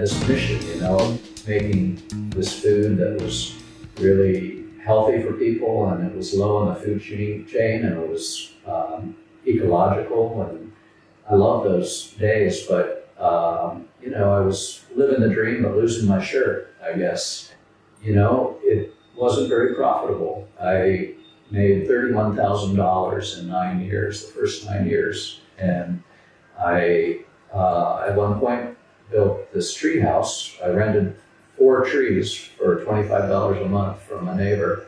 this mission, making this food that was really healthy for people, and it was low on the food chain, and it was ecological, and I love those days, but I was living the dream but losing my shirt, I guess. It wasn't very profitable. I made $31,000 in 9 years, the first 9 years, and I at one point built this tree house. I rented 4 trees for $25 a month from a neighbor,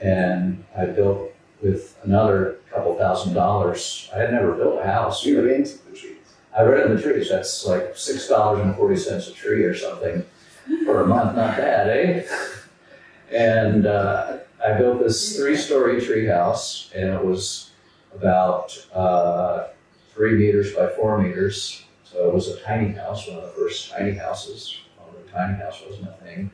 and I built with another couple $1,000. I had never built a house. You rented the trees? I rented the trees. That's like $6.40 a tree or something for a month. Not bad, eh? And I built this 3-story tree house, and it was about 3 meters by 4 meters. So it was a tiny house, one of the first tiny houses. Although a tiny house wasn't a thing.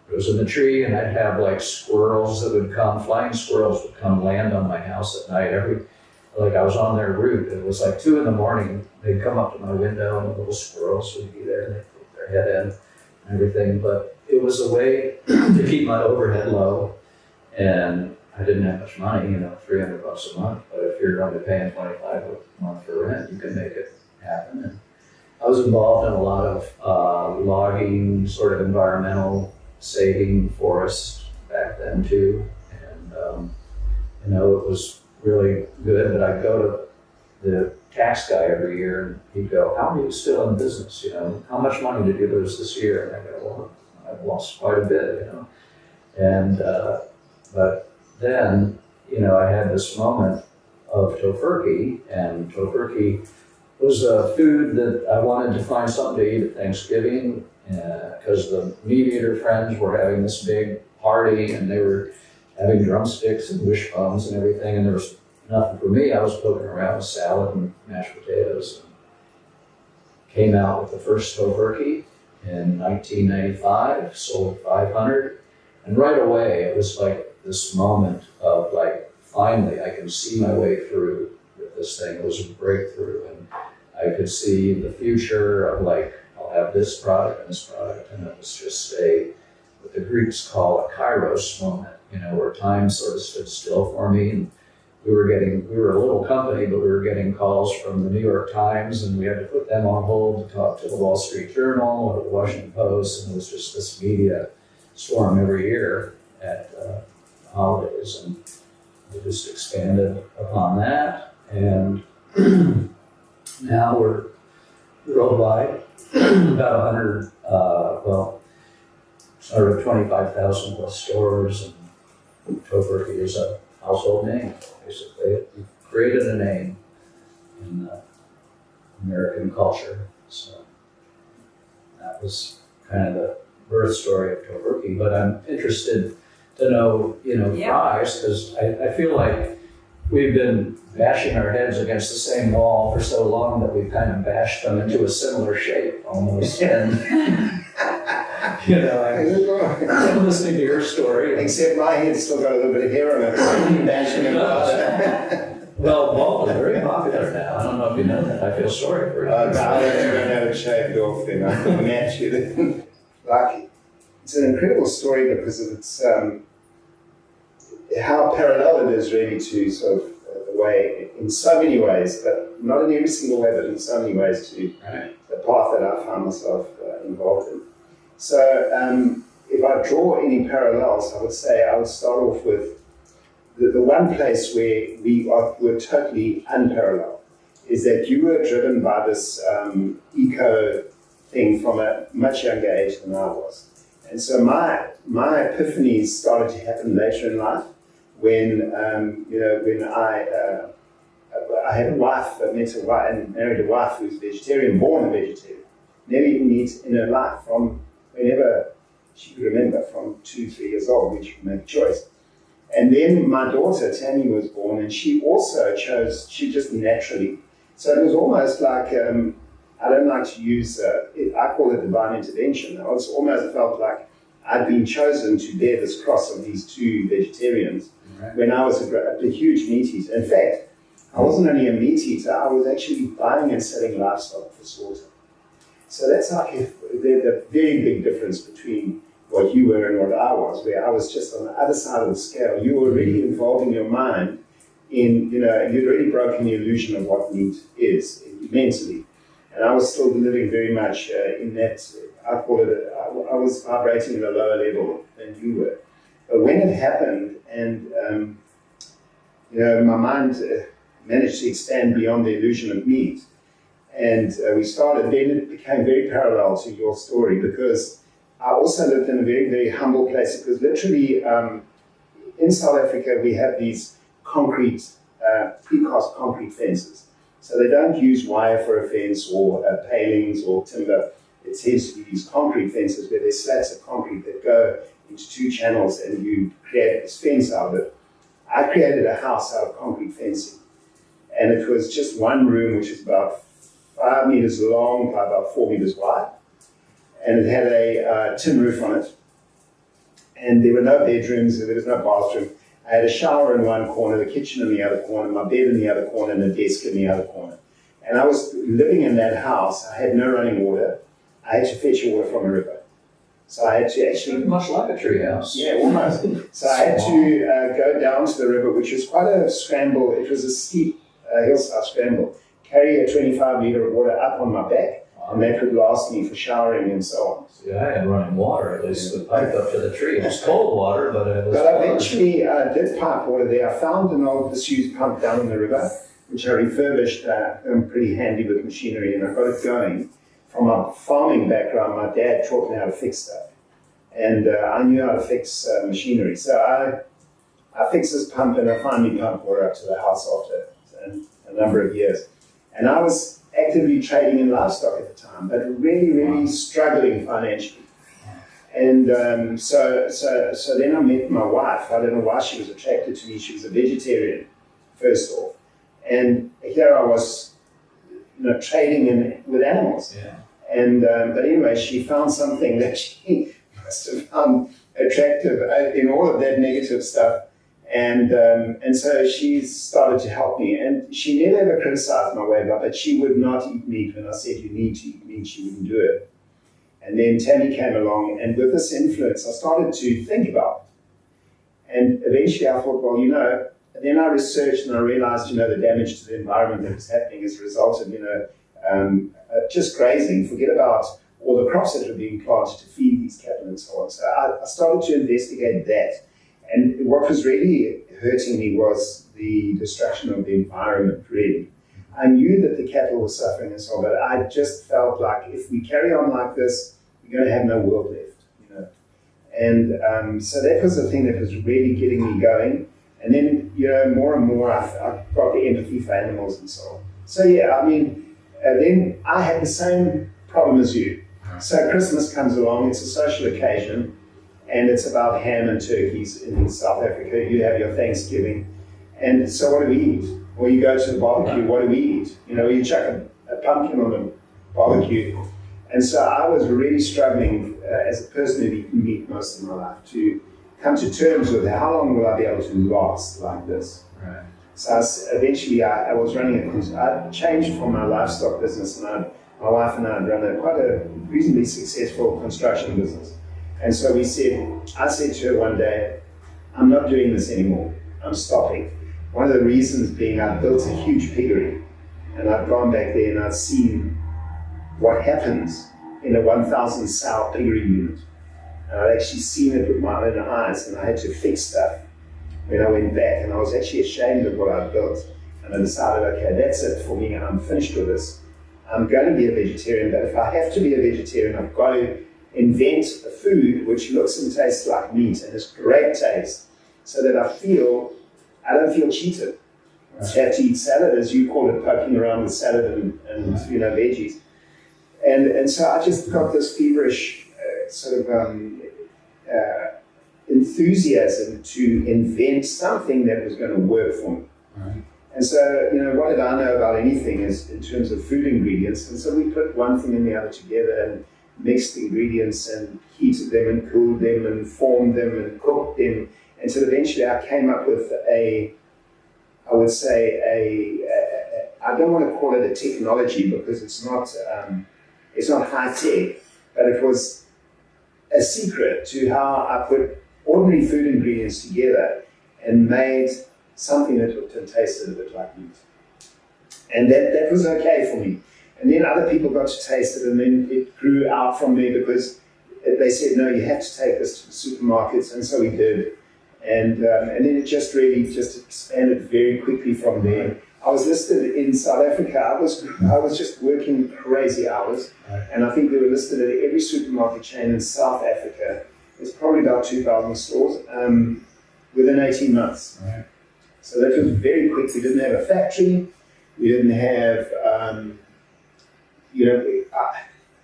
It was in the tree, and I'd have like squirrels that would come, flying squirrels would come land on my house at night. I was on their route. It was like 2 a.m. They'd come up to my window, and the little squirrels would be there, and they'd put their head in and everything. But it was a way to keep my overhead low, and I didn't have much money, $300 a month. But if you're only paying $25 a month for rent, you can make it happen. And I was involved in a lot of logging, sort of environmental saving forest back then too, and it was really good. But I'd go to the tax guy every year, and he'd go, "How are you still in business? How much money did you lose this year?" And I go, "Well, I've lost quite a bit, And but then, I had this moment of Tofurky, and Tofurky was a food that I wanted to find something to eat at Thanksgiving, because the meat eater friends were having this big party, and they were having drumsticks and wishbones and everything, and there was nothing for me. I was poking around with salad and mashed potatoes, and came out with the first Tofurky in 1995, sold 500, and right away it was like this moment of like, finally I can see my way through with this thing. It was a breakthrough, and I could see the future of like, I'll have this product and this product, and it was just what the Greeks call a kairos moment, where time sort of stood still for me. And we were a little company, but we were getting calls from the New York Times, and we had to put them on hold to talk to the Wall Street Journal or the Washington Post, and it was just this media storm every year at the holidays, and we just expanded upon that, and now we're worldwide, about 100, sort of 25,000 plus stores, and Tofurky is a household name, basically. We created a name in American culture, so that was kind of the birth story of Tofurky. But I'm interested to know, fries, because I feel like we've been bashing our heads against the same wall for so long that we've kind of bashed them into a similar shape almost. And I'm listening to your story. Except my head's still got a little bit of hair on it. Bashing it across. Well, bald is very popular now. I don't know if you know that. I feel sorry for you. I never had it shaved off then. I couldn't match it. It's an incredible story because of its how parallel it is really to sort of the way, in so many ways, but not in every single way, but in so many ways to the path that I found myself involved in. So if I draw any parallels, I would say I would start off with the one place where we're totally unparalleled is that you were driven by this eco thing from a much younger age than I was. And so my epiphanies started to happen later in life when I had a wife, met a wife, and married a wife who's vegetarian, born a vegetarian. Never eaten meat in her life from whenever she could remember, from 2-3 years old, when she could make a choice. And then my daughter, Tammy, was born, and she also chose, she just naturally. So it was almost like, I don't like to use, I call it divine intervention. I almost felt like I'd been chosen to bear this cross of these 2 vegetarians when I was a huge meat eater. In fact, I wasn't only a meat eater, I was actually buying and selling livestock for slaughter. So that's like the very big difference between what you were and what I was, where I was just on the other side of the scale. You were already involving your mind in, you'd already broken the illusion of what meat is mentally. And I was still living very much in that, I call it, I was vibrating at a lower level than you were. But when it happened, and my mind managed to expand beyond the illusion of meat, and we started, then it became very parallel to your story, because I also lived in a very, very humble place, because literally in South Africa we have these concrete, precast concrete fences. So they don't use wire for a fence or palings or timber. It tends to be these concrete fences where there's slats of concrete that go into two channels, and you create this fence out of it. I created a house out of concrete fencing, and it was just one room, which is about 5 meters long by about 4 meters wide, and it had a tin roof on it, and there were no bedrooms, there was no bathroom. I had a shower in one corner, the kitchen in the other corner, my bed in the other corner, and a desk in the other corner. And I was living in that house. I had no running water. I had to fetch water from a river. So I had to actually... Much like a treehouse. Yeah, almost. So I had to go down to the river, which was quite a scramble. It was a steep hillside scramble. Carry a 25-litre of water up on my back, and that would last me for showering and so on. See, I had running water, at least the pipe up to the tree. It was cold water, but it was But eventually I did pipe water there. I found an old disused pump down in the river, which I refurbished. I'm pretty handy with machinery, and I got it going. From my farming background, my dad taught me how to fix stuff. And I knew how to fix machinery. So I fixed this pump, and I finally pumped water up to the house after a number of years. And I was actively trading in livestock at the time, but really, really struggling financially. And so then I met my wife. I don't know why she was attracted to me. She was a vegetarian, first off. And here I was, trading with animals. Yeah. And but anyway, she found something that she must have found attractive in all of that negative stuff. And so she started to help me, and she never ever criticized my way of life, but she would not eat meat. When I said you need to eat meat, she wouldn't do it. And then Tammy came along, and with this influence, I started to think about it. And eventually I thought, well, and then I researched and I realized, the damage to the environment that was happening as a result of, just grazing. Forget about all the crops that were being planted to feed these cattle and so on. So I started to investigate that. And what was really hurting me was the destruction of the environment, really. I knew that the cattle were suffering and so on, but I just felt like if we carry on like this, we're going to have no world left, And so that was the thing that was really getting me going. And then, more and more, I got the empathy for animals and so on. So yeah, then I had the same problem as you. So Christmas comes along, it's a social occasion, and it's about ham and turkeys in South Africa. You have your Thanksgiving. And so what do we eat? Well, you go to the barbecue, what do we eat? You chuck a pumpkin on a barbecue. And so I was really struggling as a person who'd eaten meat most of my life to come to terms with how long will I be able to last like this. Right. So eventually I was running I changed from my livestock business, and my wife and I had run quite a reasonably successful construction business. And so I said to her one day, I'm not doing this anymore, I'm stopping. One of the reasons being I built a huge piggery, and I've gone back there and I've seen what happens in a 1,000 sow piggery unit. And I'd actually seen it with my own eyes, and I had to fix stuff when I went back, and I was actually ashamed of what I'd built. And I decided, okay, that's it for me, I'm finished with this. I'm going to be a vegetarian, but if I have to be a vegetarian, I've got to invent a food which looks and tastes like meat and has great taste, so that I don't feel cheated. Right. I have to eat salad, as you call it, poking around with salad and veggies. And so I just got this feverish enthusiasm to invent something that was going to work for me. Right. And so, what did I know about anything is in terms of food ingredients? And so we put one thing and the other together and mixed ingredients and heated them and cooled them and formed them and cooked them. And so eventually I came up with I don't want to call it a technology because it's not it's not high tech, but it was a secret to how I put ordinary food ingredients together and made something that looked and tasted a bit like meat. And that was okay for me. And then other people got to taste it, and then it grew out from there because they said, no, you have to take this to the supermarkets, and so we did. And then it just really just expanded very quickly from there. I was listed in South Africa. I was just working crazy hours, and I think they were listed at every supermarket chain in South Africa. There's probably about 2,000 stores within 18 months. Right. So that was very quick. We didn't have a factory. We didn't have,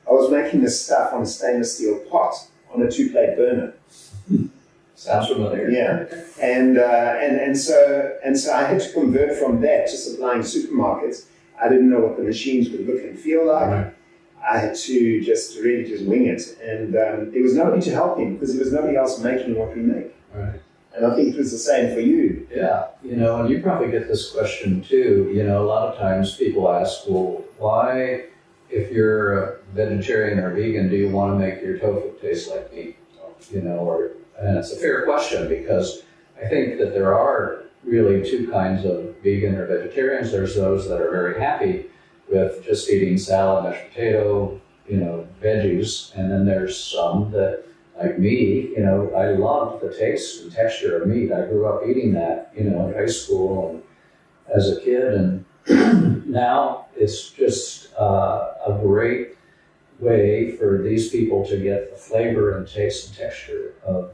I was making this stuff on a stainless steel pot on a 2-plate burner. Sounds familiar. Yeah, and so I had to convert from that to supplying supermarkets. I didn't know what the machines would look and feel like. Right. I had to just wing it, and there was nobody to help me because there was nobody else making what we make. Right. And I think it was the same for you. Yeah, and you probably get this question too. A lot of times people ask, well, why, if you're a vegetarian or vegan, do you want to make your tofu taste like meat? And it's a fair question because I think that there are really two kinds of vegan or vegetarians. There's those that are very happy with just eating salad, mashed potato, veggies, and then there's some that, like me, I loved the taste and texture of meat. I grew up eating that, in high school and as a kid, and now it's just a great way for these people to get the flavor and taste and texture of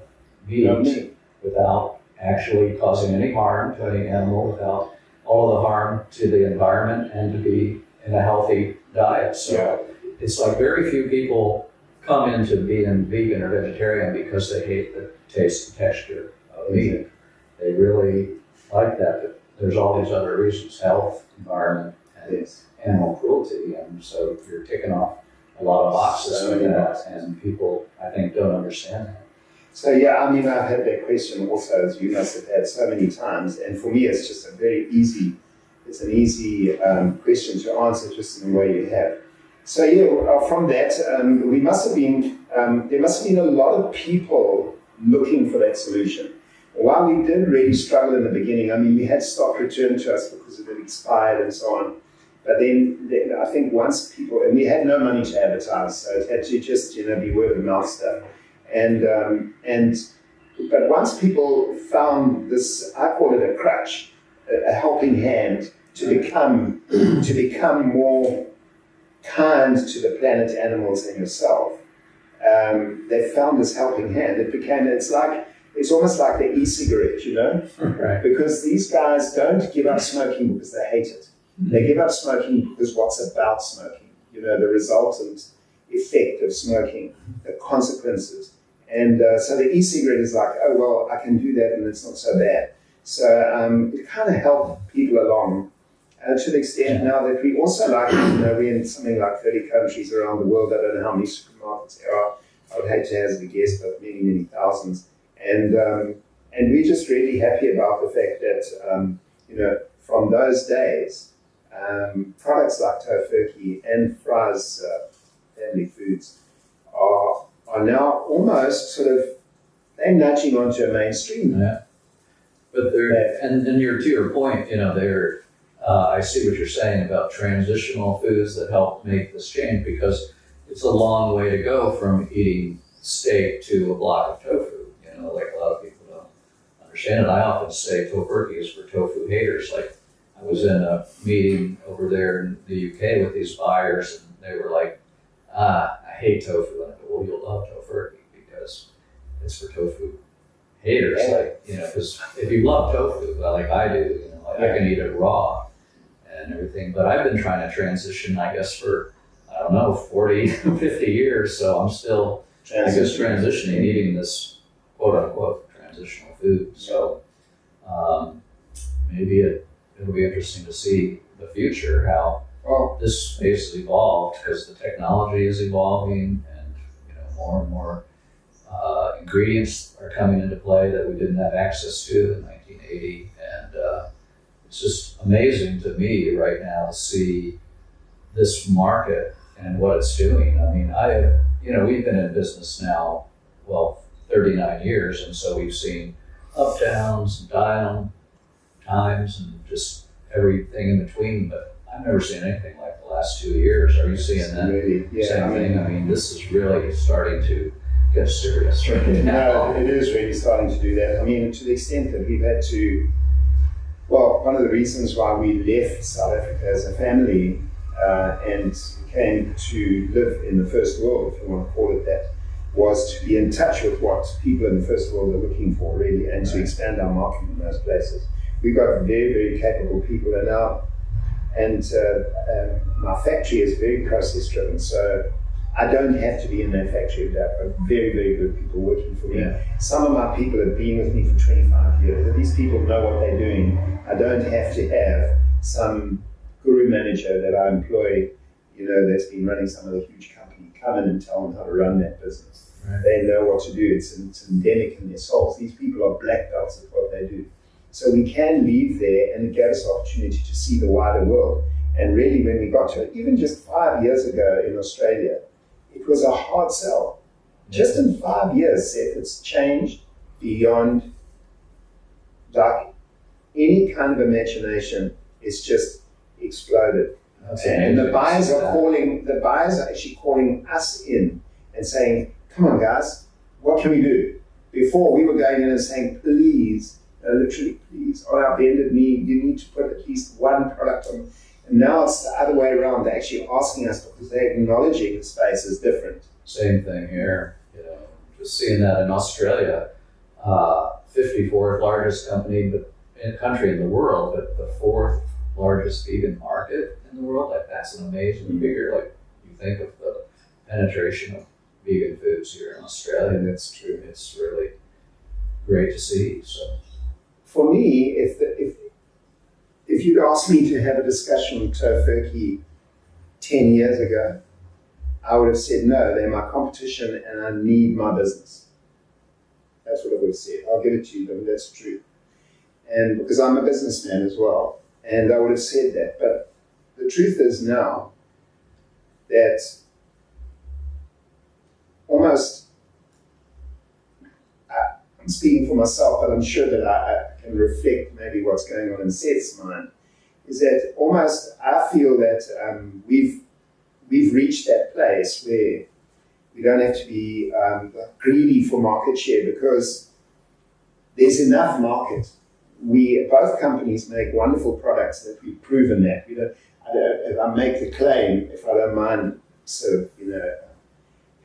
meat without actually causing any harm to any animal, without all the harm to the environment, and to be in a healthy diet. So it's like very few people come into being vegan or vegetarian because they hate the taste and texture of meat. They really like that, but there's all these other reasons: health, environment, and animal cruelty. And so you're ticking off a lot of boxes with that, and people, I think, don't understand that. So I've had that question also, as you must have had so many times, and for me it's just an easy question to answer just in the way you have. So from that, there must have been a lot of people looking for that solution. While we did really struggle in the beginning, we had stock returned to us because it had expired and so on. But then I think once people, and we had no money to advertise, so it had to just be word of mouth stuff. But once people found this, I call it a crutch, a helping hand to become more kind to the planet, animals, and yourself. They found this helping hand. It's almost like the e-cigarette, Right. Because these guys don't give up smoking because they hate it. They give up smoking because what's about smoking, the resultant effect of smoking, the consequences. And so the e-cigarette is like, oh, well, I can do that and it's not so bad. So it kind of helped people along to the extent now that we also we're in something like 30 countries around the world. I don't know how many supermarkets there are. I would hate to hazard a guess, but many, many thousands. And we're just really happy about the fact that, from those days, products like Tofurky and Fry's family foods are now almost they're nudging onto a mainstream. Yeah. But to your point, I see what you're saying about transitional foods that help make this change, because it's a long way to go from eating steak to a block of tofu. Like a lot of people don't understand it. I often say Tofurky is for tofu haters. Like, I was in a meeting over there in the UK with these buyers, and they were like, I hate tofu. And I go, well, you'll love Tofurky because it's for tofu haters. Because if you love tofu, like I do, I can eat it raw and everything. But I've been trying to transition, I guess, for, 40, 50 years. So I'm still, transitioning, eating this quote unquote transitional food. So maybe it'll be interesting to see the future, how this space has evolved, because the technology is evolving, and more and more ingredients are coming into play that we didn't have access to in 1980, and it's just amazing to me right now to see this market and what it's doing. I mean, we've been in business now, 39 years, and so we've seen up downs, down times, and just everything in between, but I've never seen anything like the last 2 years. Are you seeing that really, same thing? I mean, this is really starting to get serious right now. No, it is really starting to do that. I mean, to the extent that we've had to, one of the reasons why we left South Africa as a family and came to live in the first world, if you want to call it that, was to be in touch with what people in the first world are looking for, really, and to expand our market in those places. We've got very, very capable people and my factory is very process driven, so I don't have to be in that factory every day. I've got very, very good people working for me. Yeah. Some of my people have been with me for 25 years. These people know what they're doing. I don't have to have some guru manager that I employ, that's been running some of the huge company, come in and tell them how to run that business. Right. They know what to do. It's endemic in their souls. These people are black belts at what they do. So we can leave there, and it gave us the opportunity to see the wider world. And really, when we got to it, even just 5 years ago in Australia, it was a hard sell. Just in 5 years, Seth, it's changed beyond like any kind of imagination. It's just exploded. And the buyers are actually calling us in and saying, come on guys, what can we do? Before we were going in and saying, please, literally please, on our bended knee, you need to put at least one product on. And now it's the other way around. They're actually asking us because they're acknowledging the space is different. Same thing here. Just seeing that in Australia, 54th largest country in the world, but the 4th largest vegan market in the world. Like, that's an amazing figure. Like, you think of the penetration of vegan foods here in Australia. That's true. It's really great to see. So, for me, if you'd asked me to have a discussion with Tofurky 10 years ago, I would have said, no, they're my competition and I need my business. That's what I would have said. I'll give it to you, but that's true. And because I'm a businessman as well, and I would have said that. But the truth is now that almost, I'm speaking for myself, but I'm sure that I can reflect maybe what's going on in Seth's mind, is that almost I feel that we've reached that place where we don't have to be greedy for market share because there's enough market. Both companies make wonderful products that we've proven that. If I make the claim, if I don't mind sort of,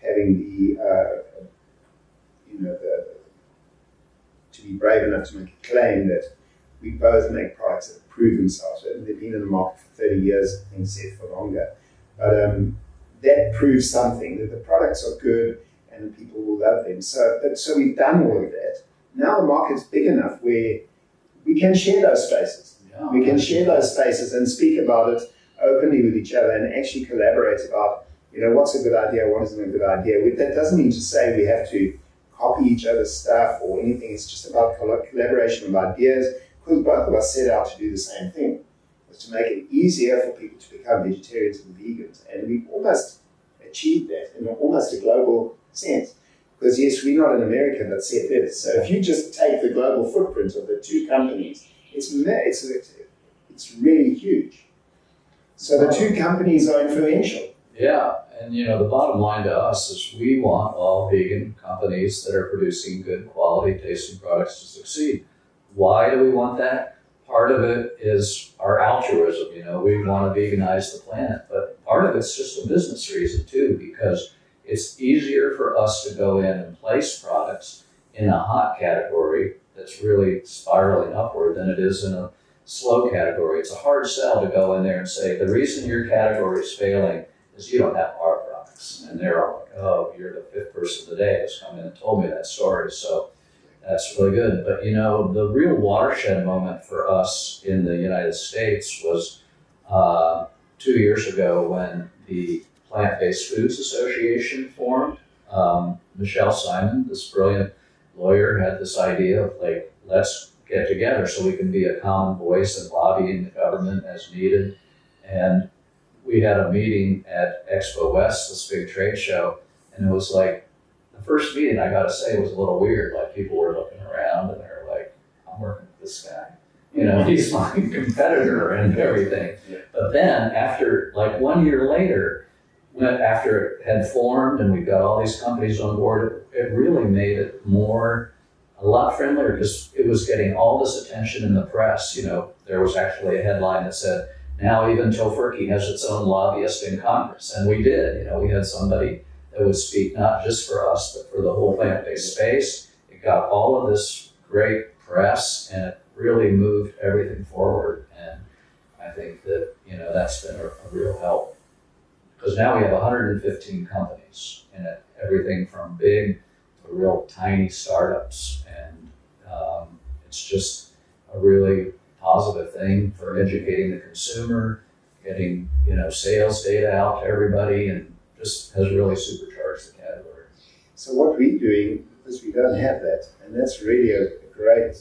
having to be brave enough to make a claim that we both make products that prove themselves. They've been in the market for 30 years, I think Seth for longer. But that proves something, that the products are good and the people will love them. So we've done all of that. Now the market's big enough where we can share those spaces. Yeah, we can share those spaces and speak about it openly with each other and actually collaborate about, what's a good idea, what isn't a good idea. That doesn't mean to say we have to copy each other's stuff or anything. It's just about collaboration of ideas, because both of us set out to do the same thing, was to make it easier for people to become vegetarians and vegans. And we've almost achieved that in almost a global sense. Because yes, we're not in America, but Seth is. So if you just take the global footprint of the two companies, it's really huge. So the two companies are influential. Yeah, and the bottom line to us is we want all vegan companies that are producing good quality tasting products to succeed. Why do we want that? Part of it is our altruism. We want to veganize the planet, but part of it's just a business reason too, because it's easier for us to go in and place products in a hot category that's really spiraling upward than it is in a slow category. It's a hard sell to go in there and say, the reason your category is failing is you don't have our products. And they're all like, oh, you're the 5th person today that's come in and told me that story. So that's really good. But the real watershed moment for us in the United States was 2 years ago when the Plant-Based Foods Association formed. Michelle Simon, this brilliant lawyer, had this idea of let's get together so we can be a common voice and lobbying the government as needed. And we had a meeting at Expo West, this big trade show, and it was like, the first meeting, I gotta say, was a little weird. Like, people were looking around and they were like, I'm working with this guy. You know, he's my competitor and everything. Yeah. But then after, like 1 year later, after it had formed and we got all these companies on board, it really made it a lot friendlier because it was getting all this attention in the press. You know, there was actually a headline that said, now even Tofurky has its own lobbyist in Congress. And we did. You know, we had somebody that would speak not just for us, but for the whole plant-based space. It got all of this great press and it really moved everything forward. And I think that, you know, that's been a real help. Because now we have 115 companies in it, everything from big to real tiny startups. And it's just a really positive thing for educating the consumer, getting, you know, sales data out to everybody, and just has really supercharged the category. So what we're doing, because we don't have that, and that's really a great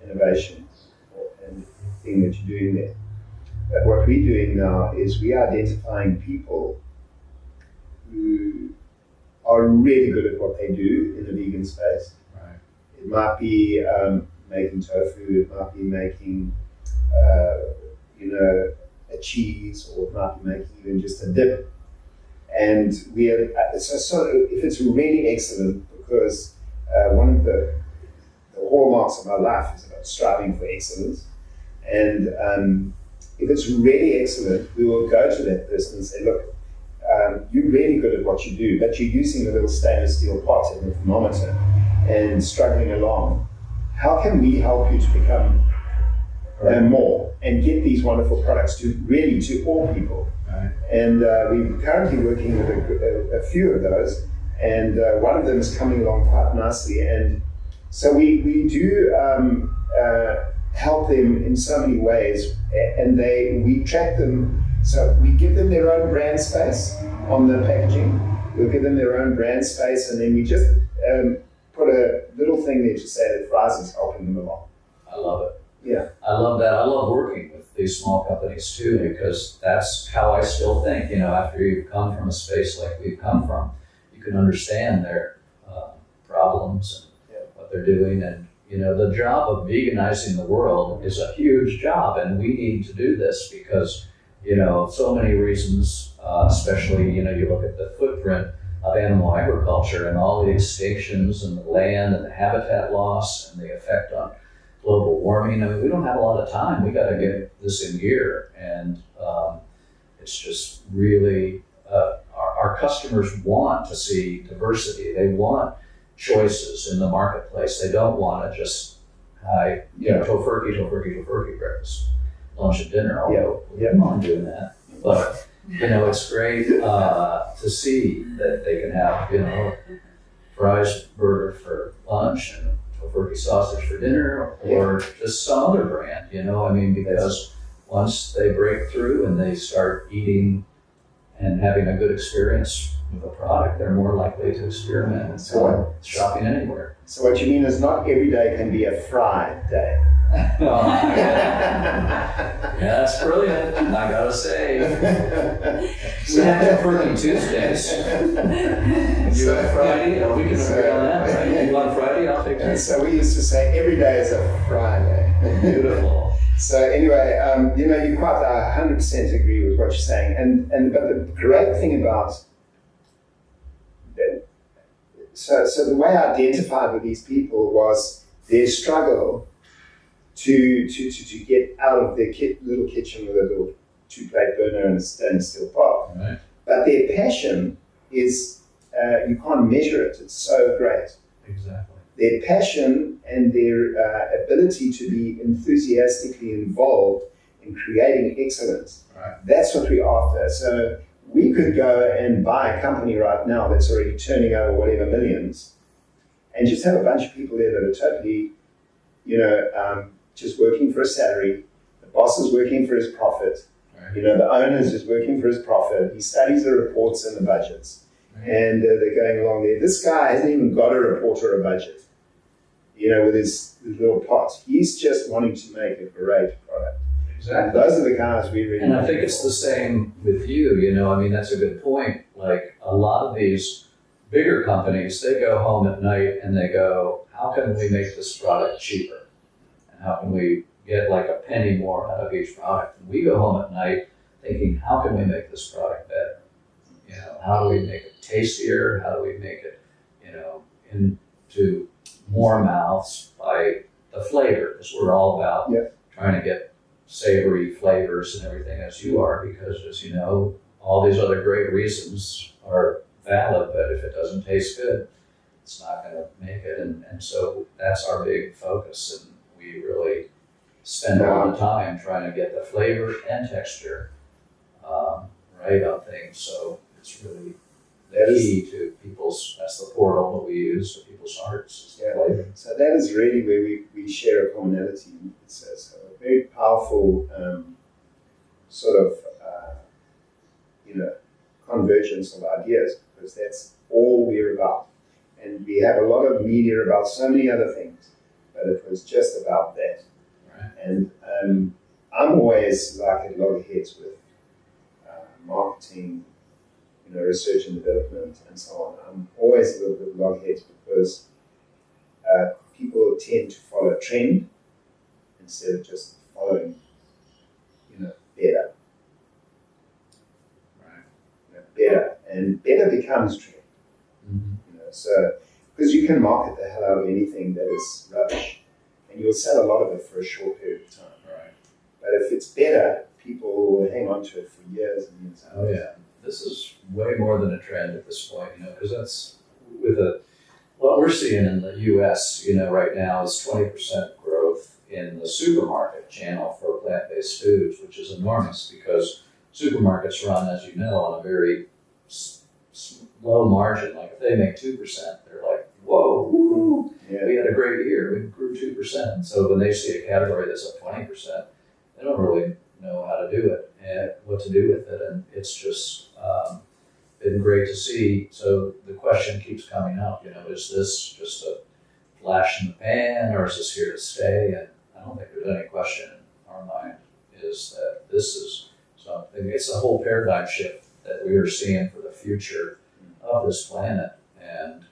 innovation and thing that you're doing there. But what we're doing now is we're identifying people who are really good at what they do in the vegan space. Right. It might be making tofu, it might be making, a cheese, or it might be making even just a dip. And we are, so if it's really excellent, because one of the hallmarks of our life is about striving for excellence. And if it's really excellent, we will go to that person and say, look, you're really good at what you do, but you're using a little stainless steel pot and a thermometer and struggling along. How can we help you to become more and get these wonderful products to all people? Right. And we're currently working with a few of those, and one of them is coming along quite nicely. And so we do help them in so many ways, and we track them. So we give them their own brand space on the packaging. We'll give them their own brand space, and then we just put a little thing there to say that Fry's is helping them along. I love it. Yeah. I love that. I love working with these small companies too, because that's how I still think. You know, after you've come from a space like we've come from, you can understand their problems and what they're doing. And, you know, the job of veganizing the world is a huge job, and we need to do this because, you know, so many reasons, especially, you know, you look at the footprint of animal agriculture and all the extinctions and the land and the habitat loss and the effect on global warming. I mean, we don't have a lot of time. We got to get this in gear. And it's just really, our customers want to see diversity. They want choices in the marketplace. They don't want to just, Tofurky breakfast, lunch and dinner. Although I'm on doing that. But, you know, it's great to see that they can have, you know, Fry's burger for lunch and Tofurky sausage for dinner, or just some other brand, you know, I mean, because once they break through and they start eating and having a good experience with a product, they're more likely to experiment and start shopping anywhere. So what you mean is not every day can be a Fry day. Yeah, that's brilliant, I gotta say. We have Tofurky Tuesdays. You on Friday? Oh, we can agree on that, right? You on Friday? I'll take that. So we used to say every day is a Friday. Beautiful. So anyway, you know, you quite 100% agree with what you're saying, but the great thing about that, so the way I identified with these people was their struggle to get out of their little kitchen with a little 2-plate burner and a stainless steel pot. Right. But their passion is, you can't measure it. It's so great. Exactly. Their passion and their ability to be enthusiastically involved in creating excellence. Right. That's what we're after. So we could go and buy a company right now that's already turning over whatever millions, and just have a bunch of people there that are totally, you know, just working for a salary. The boss is working for his profit. Right. You know, the owner is just working for his profit. He studies the reports and the budgets. Right. And they're going along there. This guy hasn't even got a report or a budget, you know, with his little pot. He's just wanting to make a great product. Exactly. Those are the guys we really. And I think it's the same with you, you know, I mean, that's a good point. Like a lot of these bigger companies, they go home at night and they go, how can we make this product cheaper? And how can we get like a penny more out of each product? And we go home at night thinking, how can we make this product better? You know, how do we make it tastier? How do we make it, you know, into more mouths by the flavor? Because we're all about trying to get savory flavors and everything, as you are, because as you know, all these other great reasons are valid, but if it doesn't taste good, it's not going to make it. And so that's our big focus, and we really spend a lot of time trying to get the flavor and texture right on things. So it's really the key to people's, that's the portal that we use to people's hearts. Flavor. So that is really where we share a commonality. It's a very powerful sort of, convergence of ideas, because that's all we're about. And we have a lot of media about so many other things, but it was just about that. Right. And I'm always like at loggerheads with marketing, research and development and so on. I'm always a little bit loggerheads because people tend to follow a trend instead of just following, better. Better, and better becomes trend. Mm-hmm. So because you can market the hell out of anything that is rubbish, and you'll sell a lot of it for a short period of time. Right. But if it's better, people will hang on to it for years and years. Oh yeah, this is way more than a trend at this point, because that's what we're seeing in the U.S. Right now is 20% growth in the supermarket channel for plant-based foods, which is enormous because supermarkets run, as you know, on a very low margin. Like if they make 2%, they're like, whoa, woo, we had a great year, we grew 2%. And so when they see a category that's up 20%, they don't really know how to do it and what to do with it. And it's just been great to see. So the question keeps coming up, is this just a flash in the pan, or is this here to stay? And I don't think there's any question in our mind is that this is something. It's a whole paradigm shift that we are seeing for the future of this planet. And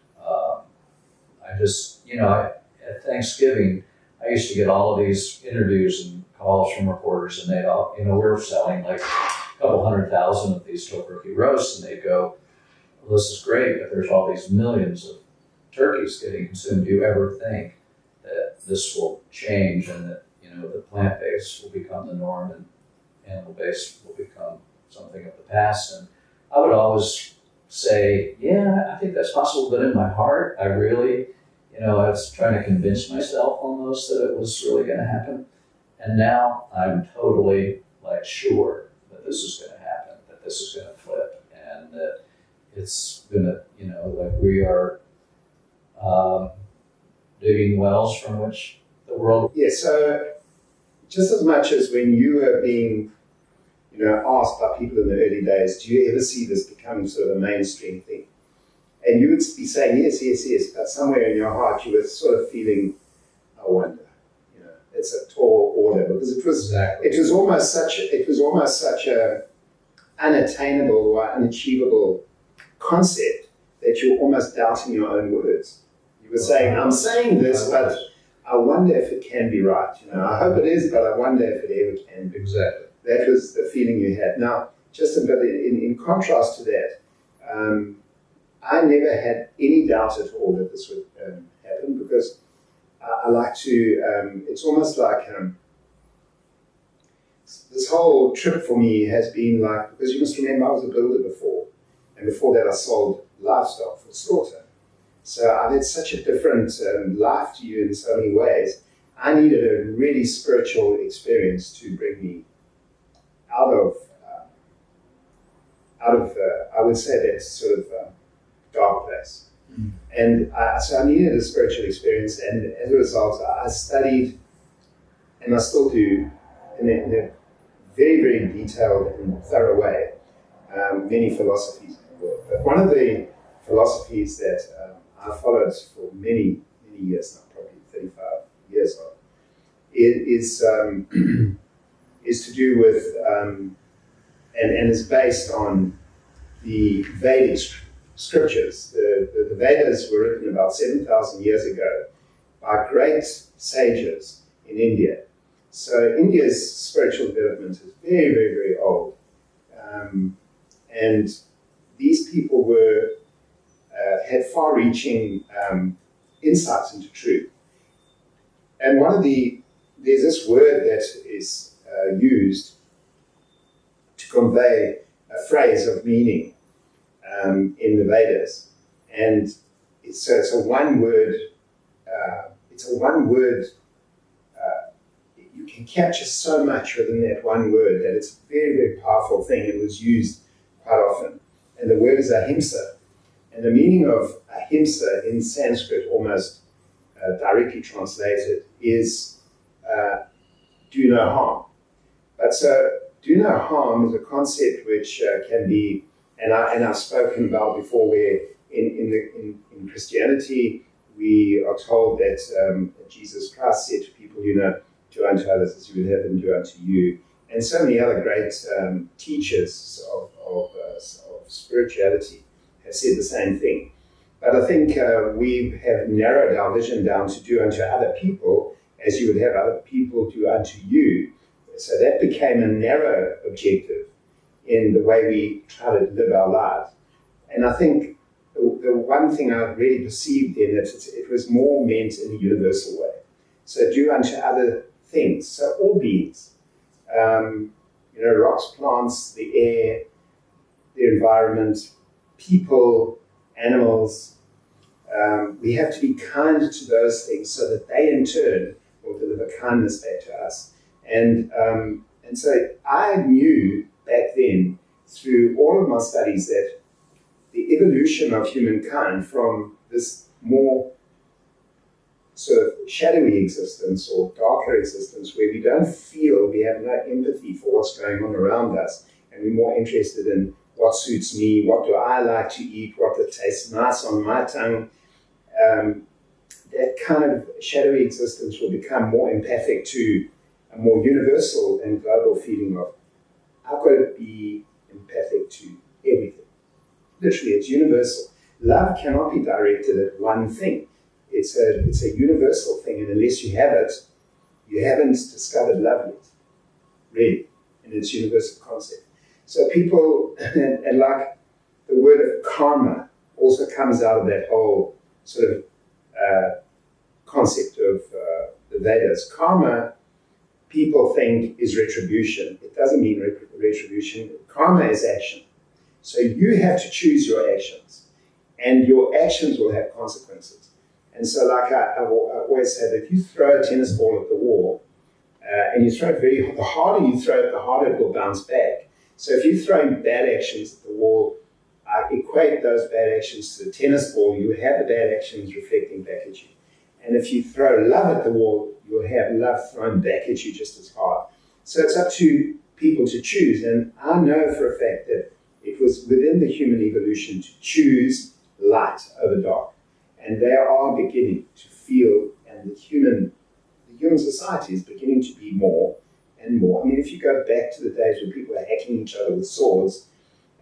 I just, at Thanksgiving, I used to get all of these interviews and calls from reporters, and they'd all, we're selling like a couple 100,000 of these Tofurky roasts, and they'd go, well, this is great, but there's all these millions of turkeys getting consumed. Do you ever think that this will change and that, the plant-based will become the norm and animal-based will become something of the past? And I would always say, yeah, I think that's possible, but in my heart, I really, I was trying to convince myself almost that it was really going to happen. And now I'm totally sure that this is going to happen, that this is going to flip, and that it's going to, we are digging wells from which the world. Yeah, so just as much as when you were being, asked by people in the early days, do you ever see this becoming sort of a mainstream thing? And you would be saying, yes, yes, yes, but somewhere in your heart you were sort of feeling, I wonder. It's a tall order, because it was almost such a unattainable or unachievable concept that you're almost doubting your own words. You were saying, I'm saying this, but I wonder if it can be right. I hope it is, but I wonder if it ever can be. Exactly. That was the feeling you had. Now, just a bit in contrast to that, I never had any doubt at all that this would happen, because I like to, it's almost like this whole trip for me has been because you must remember I was a builder before, and before that I sold livestock for slaughter. So I've had such a different life to you in so many ways. I needed a really spiritual experience to bring me out of I would say that sort of dark place. Mm. And so I needed a spiritual experience, and as a result, I studied, and I still do, in a very, very detailed and thorough way, many philosophies in the world. But one of the philosophies that I followed for many, many years now, probably 35 years now, is is to do with, and is based on the Vedic scriptures. The Vedas were written about 7,000 years ago by great sages in India. So India's spiritual development is very, very, very old. And these people had far-reaching insights into truth. And there's this word that is used to convey a phrase of meaning in the Vedas. And it's a one-word, you can capture so much within that one word that it's a very, very powerful thing. It was used quite often. And the word is ahimsa. And the meaning of ahimsa in Sanskrit, almost directly translated, is do no harm. But so do no harm is a concept which can be, and I've spoken about before, where in Christianity we are told that Jesus Christ said to people, do unto others as you would have them do unto you. And so many other great teachers of spirituality have said the same thing. But I think we have narrowed our vision down to do unto other people as you would have other people do unto you. So that became a narrow objective in the way we try to live our lives. And I think the one thing I really perceived in it, it was more meant in a universal way. So do unto other things, so all beings, rocks, plants, the air, the environment, people, animals. We have to be kind to those things so that they in turn will deliver kindness back to us. And so I knew back then through all of my studies that the evolution of humankind from this more sort of shadowy existence or darker existence where we don't feel, we have no empathy for what's going on around us, and we're more interested in what suits me, what do I like to eat, what tastes nice on my tongue. That kind of shadowy existence will become more empathic to a more universal and global feeling of, I've got to be empathic to everything. Literally, it's universal. Love cannot be directed at one thing. It's a universal thing, and unless you have it, you haven't discovered love yet, really, in its universal concept. So people, and like the word of karma also comes out of that whole sort of concept of the Vedas. Karma, people think, is retribution. It doesn't mean retribution. Karma is action. So you have to choose your actions, and your actions will have consequences. And so like I always say, that if you throw a tennis ball at the wall, and you throw it the harder you throw it, the harder it will bounce back. So if you're throwing bad actions at the wall, equate those bad actions to the tennis ball, you have the bad actions reflecting back at you. And if you throw love at the wall, you'll have love thrown back at you just as hard. So it's up to people to choose. And I know for a fact that it was within the human evolution to choose light over dark. And they are beginning to feel, and the human society is beginning to be more and more. I mean, if you go back to the days when people were hacking each other with swords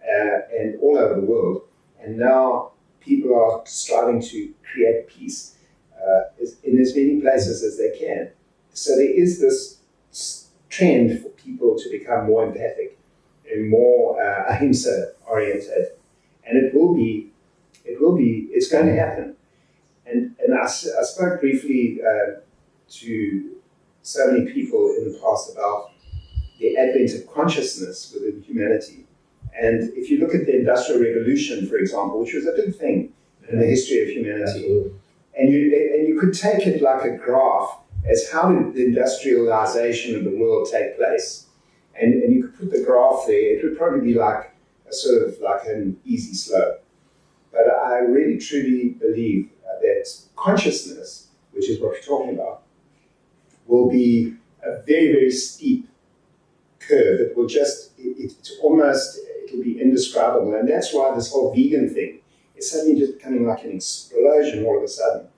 and all over the world, and now people are striving to create peace in as many places as they can. So there is this trend for people to become more empathic and more ahimsa oriented, and it's going to happen. And I spoke briefly to so many people in the past about the advent of consciousness within humanity. And if you look at the Industrial Revolution, for example, which was a big thing in the history of humanity, and you could take it like a graph as how did the industrialization of the world take place. And you could put the graph there, it would probably be like a sort of like an easy slope. But I really truly believe that consciousness, which is what we're talking about, will be a very, very steep curve. It will it'll be indescribable. And that's why this whole vegan thing is suddenly just becoming like an explosion all of a sudden.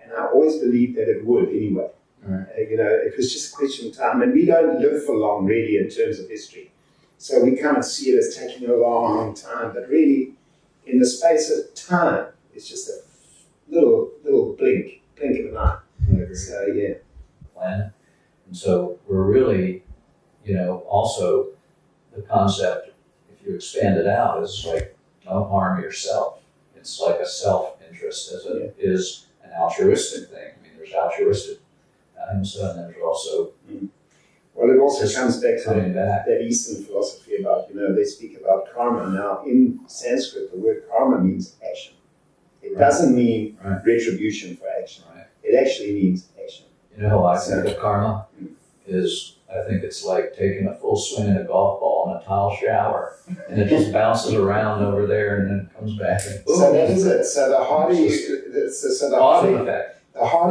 And I always believed that it would anyway. Right. It was just a question of time, and we don't live for long, really, in terms of history. So we kind of see it as taking a long time, but really, in the space of time, it's just a little blink of an eye. So yeah. Planet. And so we're really, also the concept, if you expand it out, is like don't harm yourself. It's like a self-interest is an altruistic thing. I mean, there's altruistic ahimsa, and there's also Well, it also comes back to coming back. that Eastern philosophy about, they speak about karma. Now, in Sanskrit, the word karma means action. It doesn't mean retribution for action. Right. It actually means action. How I think of karma is, I think it's like taking a full swing in a golf ball in a tile shower, and it just bounces around over there and then comes back. And boom. So that is it. So the harder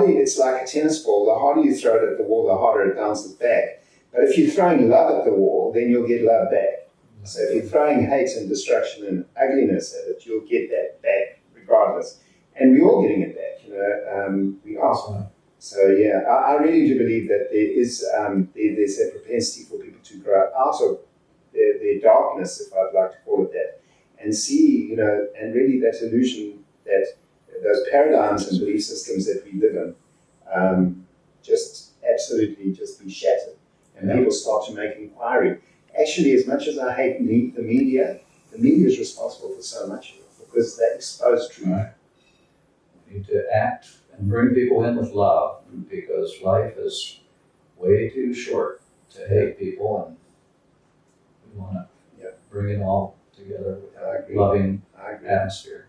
it's like a tennis ball. The harder you throw it at the wall, the harder it bounces back. But if you're throwing love at the wall, then you'll get love back. So if you're throwing hate and destruction and ugliness at it, you'll get that back regardless. And we're all getting it back. We are. So yeah, I really do believe that there's a propensity for people to grow out of their darkness, if I'd like to call it that, and see, and really that illusion that those paradigms and belief systems that we live in just absolutely just be shattered, and people start to make inquiry. Actually, as much as I hate the media is responsible for so much of it because they expose truth. Right. We need to act and bring people in with love, because life is way too short to hate people, and we want to bring it all together with a loving atmosphere.